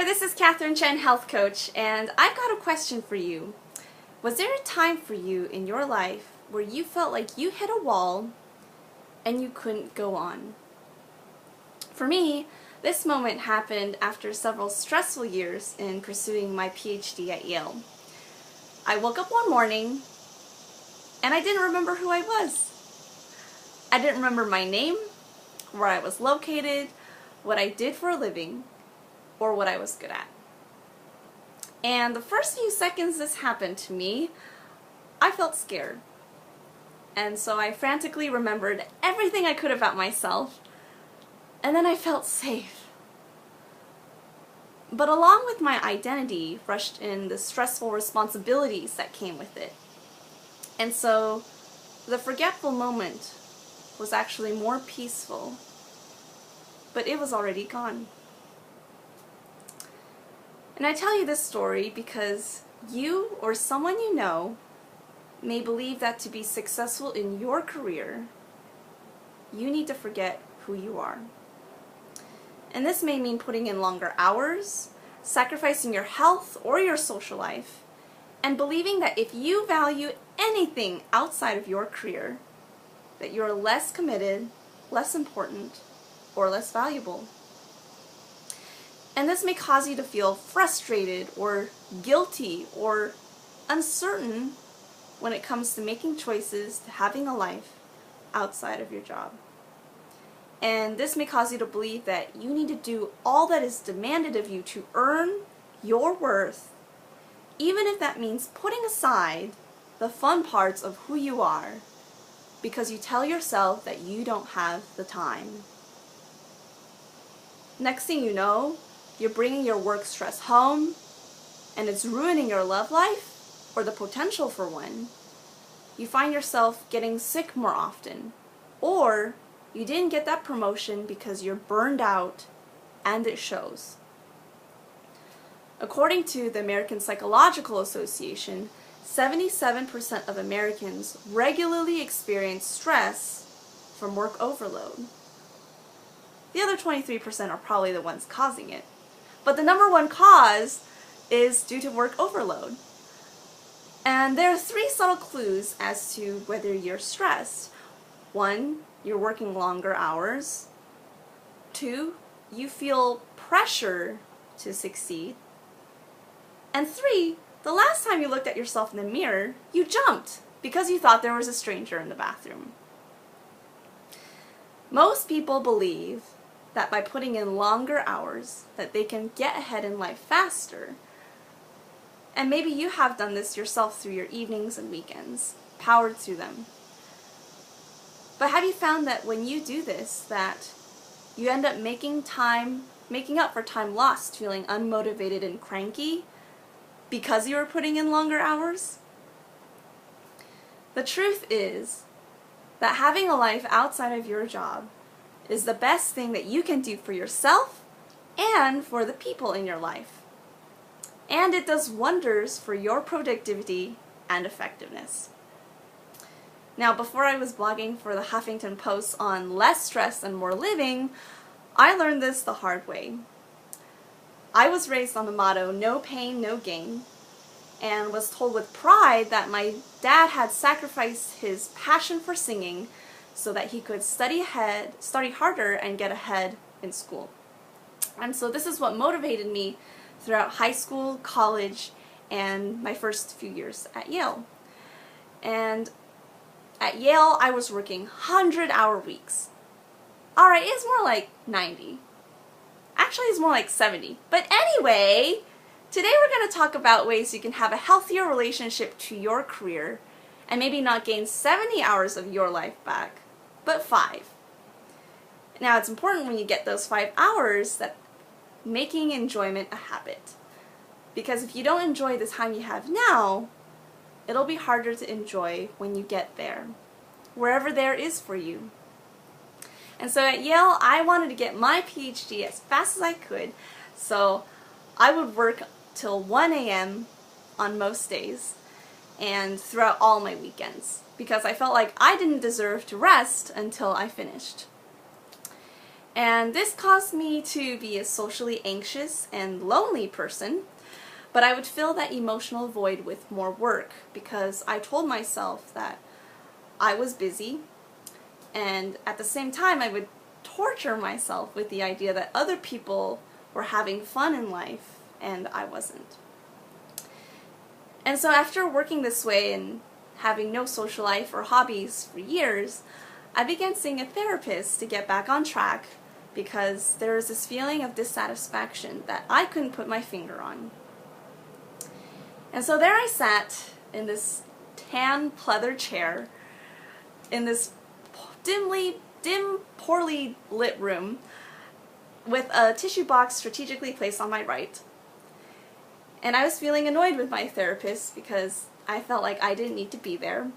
this is Chen, health coach, and I've got a question for you. Was there a time for you in your life where you felt like you hit a wall and you couldn't go on? For me, this moment happened after several stressful years in pursuing my Ph.D. at Yale. I woke up one morning and I didn't remember who I was. I didn't remember my name, where I was located, what I did for a living, or what I was good at. And the first few seconds this happened to me, I felt scared. And so I frantically remembered everything I could about myself, and then I felt safe. But along with my identity rushed in the stressful responsibilities that came with it. And so the forgetful moment was actually more peaceful, but it was already gone. And I tell you this story because you or someone you know may believe that to be successful in your career, you need to forget who you are. And this may mean putting in longer hours, sacrificing your health or your social life, and believing that if you value anything outside of your career, that you're less committed, less important, or less valuable. And this may cause you to feel frustrated or guilty or uncertain when it comes to making choices to having a life outside of your job. And this may cause you to believe that you need to do all that is demanded of you to earn your worth, even if that means putting aside the fun parts of who you are, because you tell yourself that you don't have the time. Next thing you know, you're bringing your work stress home, and it's ruining your love life, or the potential for one. You find yourself getting sick more often, or you didn't get that promotion because you're burned out, and it shows. According to the American Psychological Association, 77% of Americans regularly experience stress from work overload. The other 23% are probably the ones causing it. But the number one cause is due to work overload. And there are three subtle clues as to whether you're stressed. 1, you're working longer hours. 2, you feel pressure to succeed. And 3, the last time you looked at yourself in the mirror, you jumped because you thought there was a stranger in the bathroom. Most people believe that by putting in longer hours, that they can get ahead in life faster. And maybe you have done this yourself through your evenings and weekends, powered through them. But have you found that when you do this, that you end up making up for time lost, feeling unmotivated and cranky because you were putting in longer hours? The truth is that having a life outside of your job is the best thing that you can do for yourself and for the people in your life. And it does wonders for your productivity and effectiveness. Now, before I was blogging for the Huffington Post on less stress and more living, I learned this the hard way. I was raised on the motto, no pain, no gain, and was told with pride that my dad had sacrificed his passion for singing so that he could study harder and get ahead in school. And so this is what motivated me throughout high school, college, and my first few years at Yale. And at Yale, I was working 100-hour weeks. Alright, it's more like 90. Actually, it's more like 70. But anyway, today we're going to talk about ways you can have a healthier relationship to your career and maybe not gain 70 hours of your life back, but 5. Now, it's important when you get those 5 hours that making enjoyment a habit. Because if you don't enjoy the time you have now, it'll be harder to enjoy when you get there, wherever there is for you. And so at Yale, I wanted to get my PhD as fast as I could, so I would work till 1 a.m. on most days and throughout all my weekends, because I felt like I didn't deserve to rest until I finished. And this caused me to be a socially anxious and lonely person, but I would fill that emotional void with more work because I told myself that I was busy, and at the same time I would torture myself with the idea that other people were having fun in life and I wasn't. And so after working this way and having no social life or hobbies for years, I began seeing a therapist to get back on track because there was this feeling of dissatisfaction that I couldn't put my finger on. And so there I sat in this tan pleather chair in this dim, poorly lit room with a tissue box strategically placed on my right. And I was feeling annoyed with my therapist because I felt like I didn't need to be there.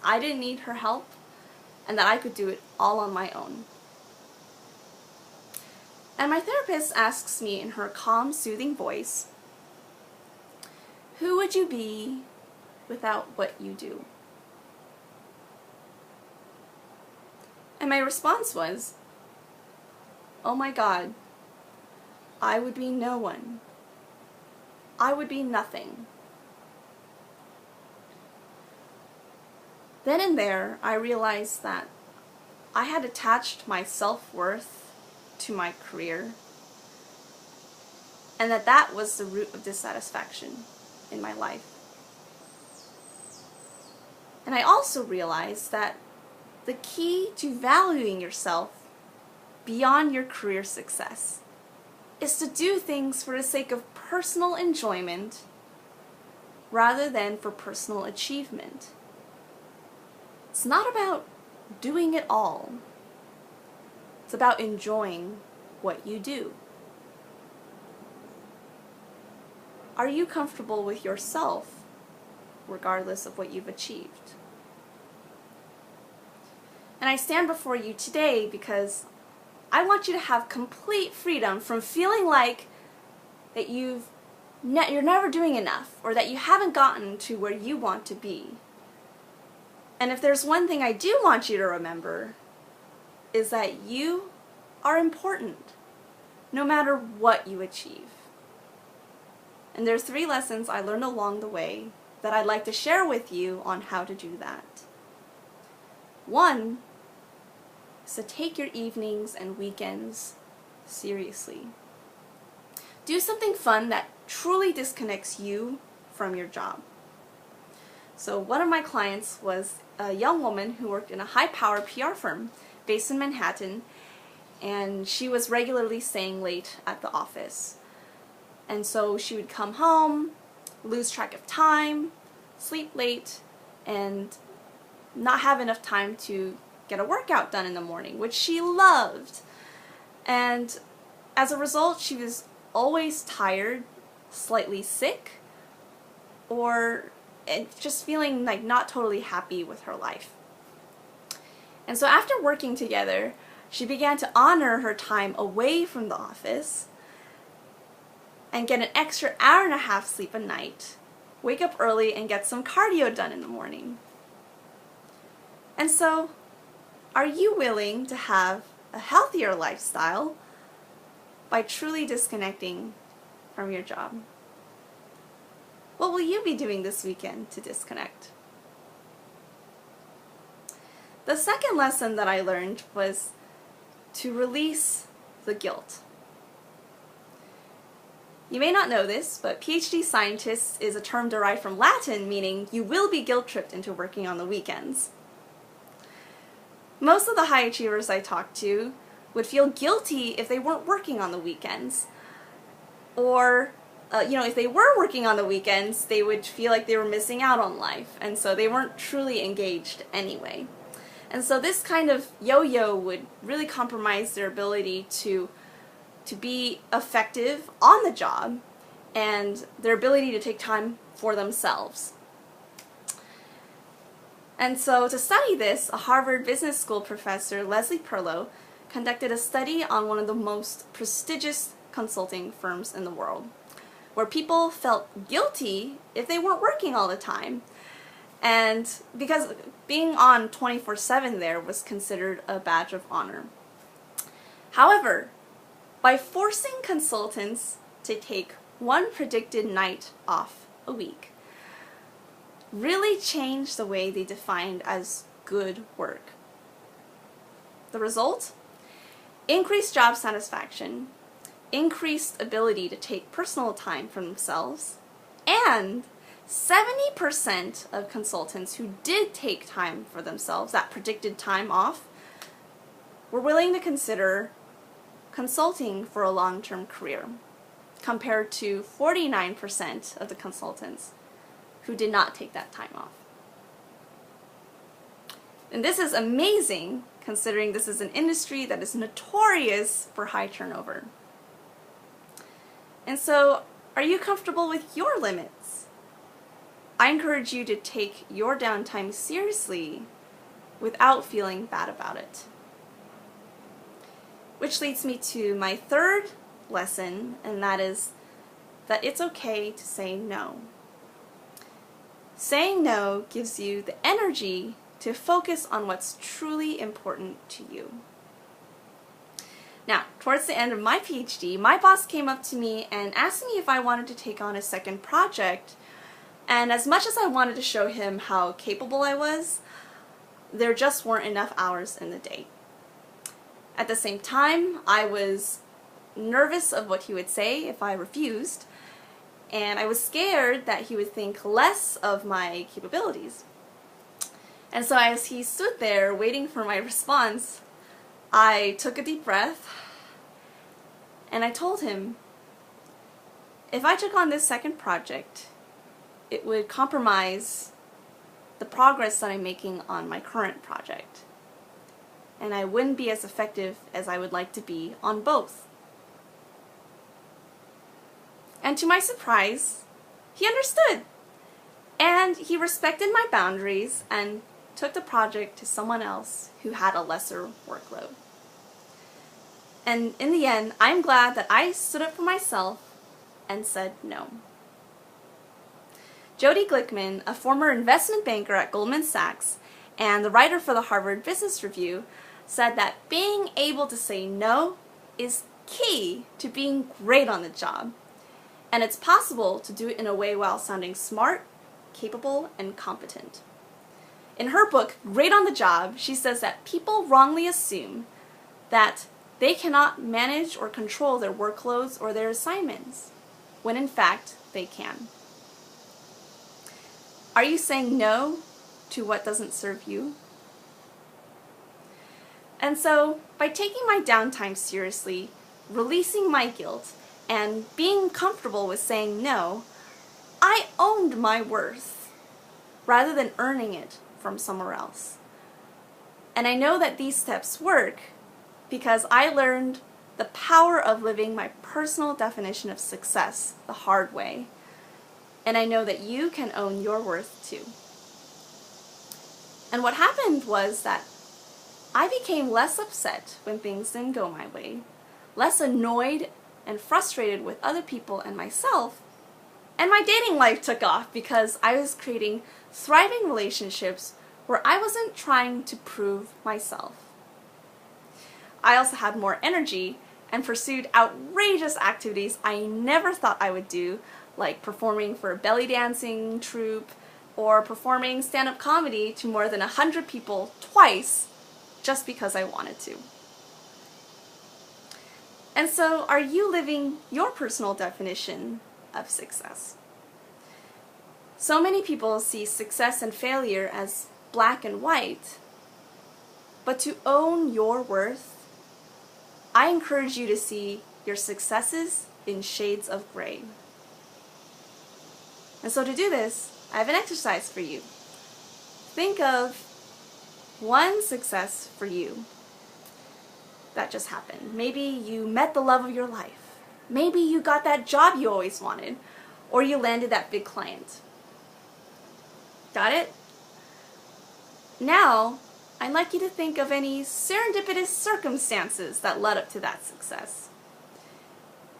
I didn't need her help, and that I could do it all on my own. And my therapist asks me in her calm, soothing voice, "Who would you be without what you do?" And my response was, "Oh my God, I would be no one. I would be nothing." Then and there, I realized that I had attached my self-worth to my career, and that was the root of dissatisfaction in my life. And I also realized that the key to valuing yourself beyond your career success is to do things for the sake of personal enjoyment rather than for personal achievement. It's not about doing it all. It's about enjoying what you do. Are you comfortable with yourself regardless of what you've achieved? And I stand before you today because I want you to have complete freedom from feeling like that you're never doing enough or that you haven't gotten to where you want to be. And if there's one thing I do want you to remember, is that you are important no matter what you achieve. And there's 3 lessons I learned along the way that I'd like to share with you on how to do that. 1 is to take your evenings and weekends seriously. Do something fun that truly disconnects you from your job. So one of my clients was a young woman who worked in a high-power PR firm based in Manhattan, and she was regularly staying late at the office. And so she would come home, lose track of time, sleep late, and not have enough time to get a workout done in the morning, which she loved. And as a result, she was always tired, slightly sick, or just feeling like not totally happy with her life. And so after working together, she began to honor her time away from the office and get an extra hour and a half sleep a night, wake up early and get some cardio done in the morning. And so, are you willing to have a healthier lifestyle by truly disconnecting from your job? What will you be doing this weekend to disconnect? The second lesson that I learned was to release the guilt. You may not know this, but Ph.D. scientist is a term derived from Latin meaning you will be guilt-tripped into working on the weekends. Most of the high achievers I talked to would feel guilty if they weren't working on the weekends. Or, if they were working on the weekends, they would feel like they were missing out on life, and so they weren't truly engaged anyway. And so this kind of yo-yo would really compromise their ability to be effective on the job and their ability to take time for themselves. And so to study this, a Harvard Business School professor, Leslie Perlow, conducted a study on one of the most prestigious consulting firms in the world, where people felt guilty if they weren't working all the time. And because being on 24/7 there was considered a badge of honor. However, by forcing consultants to take one predicted night off a week, really changed the way they defined as good work. The result? Increased job satisfaction, increased ability to take personal time for themselves, and 70% of consultants who did take time for themselves, that predicted time off, were willing to consider consulting for a long-term career, compared to 49% of the consultants who did not take that time off. And this is amazing, considering this is an industry that is notorious for high turnover. And so, are you comfortable with your limits? I encourage you to take your downtime seriously without feeling bad about it. Which leads me to my third lesson, and that is that it's okay to say no. Saying no gives you the energy to focus on what's truly important to you. Now, towards the end of my PhD, my boss came up to me and asked me if I wanted to take on a second project, and as much as I wanted to show him how capable I was, there just weren't enough hours in the day. At the same time, I was nervous of what he would say if I refused, and I was scared that he would think less of my capabilities. And so as he stood there waiting for my response, I took a deep breath and I told him, if I took on this second project, it would compromise the progress that I'm making on my current project, and I wouldn't be as effective as I would like to be on both. And to my surprise, he understood, and he respected my boundaries and took the project to someone else who had a lesser workload. And in the end, I'm glad that I stood up for myself and said no. Jody Glickman, a former investment banker at Goldman Sachs and the writer for the Harvard Business Review, said that being able to say no is key to being great on the job. And it's possible to do it in a way while sounding smart, capable, and competent. In her book, Great on the Job, she says that people wrongly assume that they cannot manage or control their workloads or their assignments, when in fact they can. Are you saying no to what doesn't serve you? And so, by taking my downtime seriously, releasing my guilt, and being comfortable with saying no, I owned my worth, rather than earning it from somewhere else. And I know that these steps work because I learned the power of living my personal definition of success the hard way. And I know that you can own your worth too. And what happened was that I became less upset when things didn't go my way, less annoyed and frustrated with other people and myself, and my dating life took off because I was creating thriving relationships where I wasn't trying to prove myself. I also had more energy and pursued outrageous activities I never thought I would do, like performing for a belly dancing troupe or performing stand-up comedy to more than 100 people twice just because I wanted to. And so, are you living your personal definition of success? So many people see success and failure as black and white, but to own your worth, I encourage you to see your successes in shades of gray. And so to do this, I have an exercise for you. Think of one success for you that just happened. Maybe you met the love of your life. Maybe you got that job you always wanted, or you landed that big client. Got it? Now, I'd like you to think of any serendipitous circumstances that led up to that success.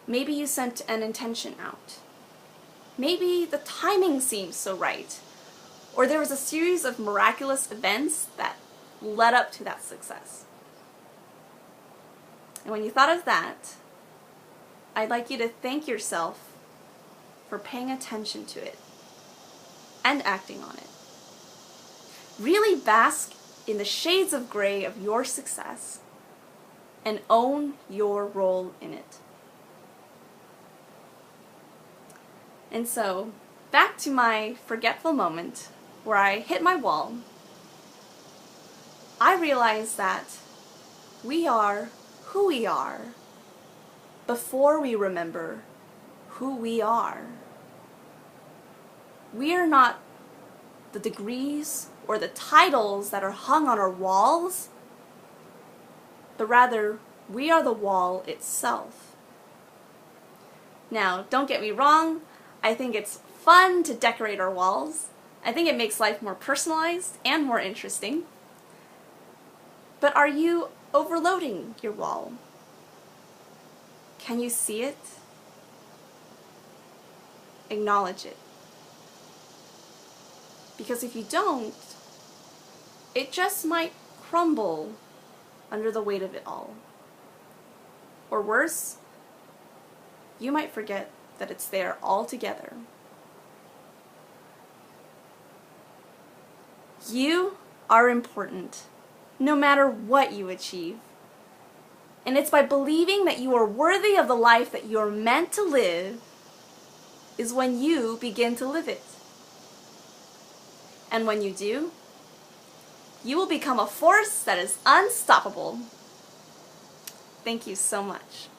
Maybe you sent an intention out. Maybe the timing seemed so right, or there was a series of miraculous events that led up to that success. And when you thought of that, I'd like you to thank yourself for paying attention to it and acting on it. Really bask in the shades of gray of your success and own your role in it. And so, back to my forgetful moment where I hit my wall, I realized that we are who we are before we remember who we are. We are not the degrees or the titles that are hung on our walls, but rather we are the wall itself. Now, don't get me wrong, I think it's fun to decorate our walls. I think it makes life more personalized and more interesting. But are you overloading your wall? Can you see it? Acknowledge it. Because if you don't, it just might crumble under the weight of it all. Or worse, you might forget that it's there altogether. You are important, no matter what you achieve. And it's by believing that you are worthy of the life that you're meant to live is when you begin to live it. And when you do, you will become a force that is unstoppable. Thank you so much.